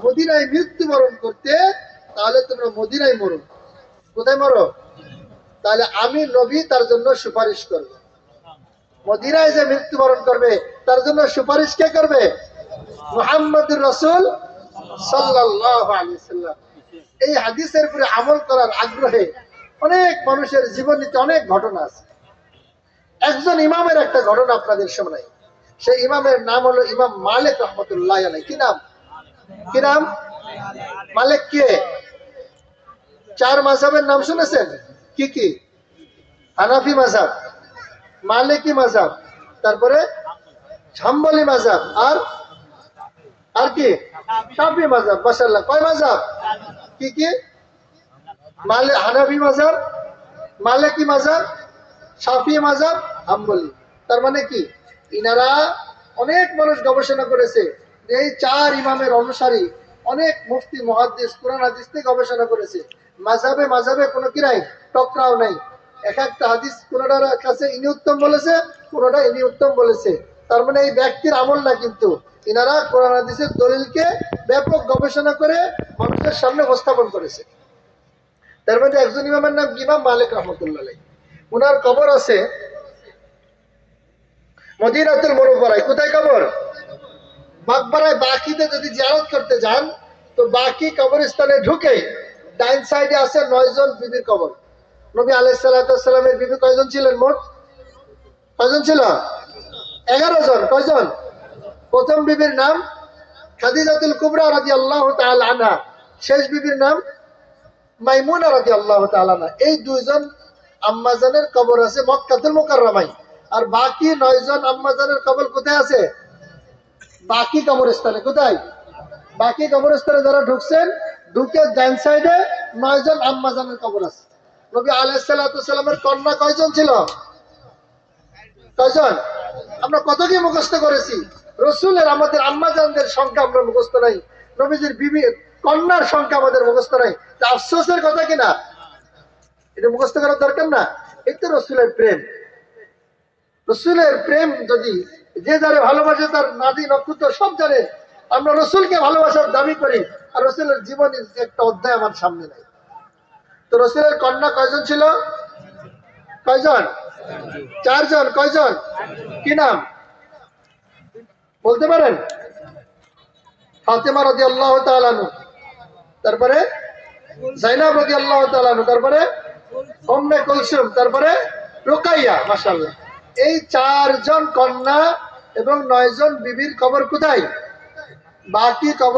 মদিনায় মৃত্যুবরণ করতে, তাহলে তোমরা মদিনায় মরো। কোথায় মরো? তাহলে আমি নবী তার জন্য সুপারিশ করব। মদিনায় যে মৃত্যুবরণ করবে তার জন্য সুপারিশ কে করবে? মুহাম্মদুর রাসূল সাল্লাল্লাহু আলাইহি ওয়াসাল্লাম। এই হাদিসের উপরে আমল করার আগ্রহে অনেক মানুষের জীবনীতে অনেক ঘটনা আছে। একজন ইমামের একটা ঘটনা আপনাদের শোনাই। সেই ইমামের নাম হলো ইমাম মালিক রহমতুল্লাহ আলাইহি। কি নাম? কি নাম? মালিক কে? চার মাযহাবের নাম শুনেছেন? কি কি? হানাফি মাযহাব, মালিকি মাযহাব, তারপরে হাম্বলি মাযহাব, আর আর কি? শাফি মাযহাব। মাশাআল্লাহ, কয় মাযহাব? কি কি? হানাফি মাযহাব, মালিকি মাযহাব, শাফি মাযহাব, হাম্বলি। তার মানে কি? ইনারা অনেক মানুষ গবেষণা করেছে যে এই চার ইমামের অনুসারী অনেক মুফতি মুহাদ্দিস কুরআন হাদিস থেকে গবেষণা করেছে। মাযহাবে মাযহাবে কোনো কি নাই, টকরাও নাই। এক একটা হাদিস কোনটার কাছে ইনি উত্তম বলেছে, কোনটা ইনি উত্তম বলেছে। তার মানে এই ব্যক্তির আমল না, কিন্তু ইনারা কোরআন হাদিসের দলিলকে ব্যাপক গবেষণা করে মানুষের সামনে উপস্থাপন করেছে। তার মধ্যে একজন ইমামের নাম ইমাম মালিক রহমতুল্লাহ আলাইহি। উনার কবর আছে মদিনাতুল মুনাওয়ারায়। কোথায় কবর? মকবরায়ে বাকিতে যদি জিয়ারত করতে যান, তো বাকি কবরস্থানে ঢুকে ডাইন সাইডে আছে 9 জন বিবির কবর। নবী আলাইহিস সালাতু ওয়াস সালামের বিবি কয়জন ছিলেন মোট? কয়জন ছিল? 11 জন। কয়জন? প্রথম বিবির নাম খাদিজাতুল কুবরা রাদিয়াল্লাহু তাআলা আনহা, শেষ বিবির নাম মাইমুনা রাদিয়াল্লাহু তাআলা আনহা। এই দুইজন আম্মাজানের কবর আছে মক্কাতুল মুকাররমায়। আর বাকি 9 জন আম্মাজানের কবর কোথায় আছে? বাকি কবরস্থানে। কোথায়? বাকি কবরস্থানে যারা ঢুকছেন, ঢুকে ডান সাইডে 9 জন আম্মাজানের কবর আছে। নবী আলাইহিস সালাতু ওয়াস সালামের কন্যা কয়জন ছিল? কয়জন? আমরা কত কি মুখস্থ করেছি। রাসূলের আমাদের আম্মাজানদের সংখ্যা আমরা মুখস্থ নাই, নবীজির বিবি কন্যার সংখ্যা আমাদের মুখস্থ নাই। তা আফসোসের কথা কিনা? এটা মুখস্থ করার দরকার না। এই তো রাসূলের প্রেম। রাসূলের প্রেম যদি যে যারে ভালোবাসে তার নাদি নক্ষত্র সব জানে। আমরা রাসূলকে ভালোবাসার দাবি করি, আর রাসূলের জীবনের একটা অধ্যায় আমার সামনে নাই। তো রাসূলের কন্যা কয়জন ছিল? কয়জন? 4 জন। কয়জন? কি নাম বলতে পারেন? ফাতেমা রাদিয়াল্লাহু তাআলা আনহা, তারপরে যায়েনব রাদিয়াল্লাহু তাআলা আনহা, তারপরে উম্মে কুলসুম, তারপরে রুকাইয়া। মাশাআল্লাহ, এই 4 জন কন্যা এবং 9 জন বিবির কবর কোথায়? বাকি কবর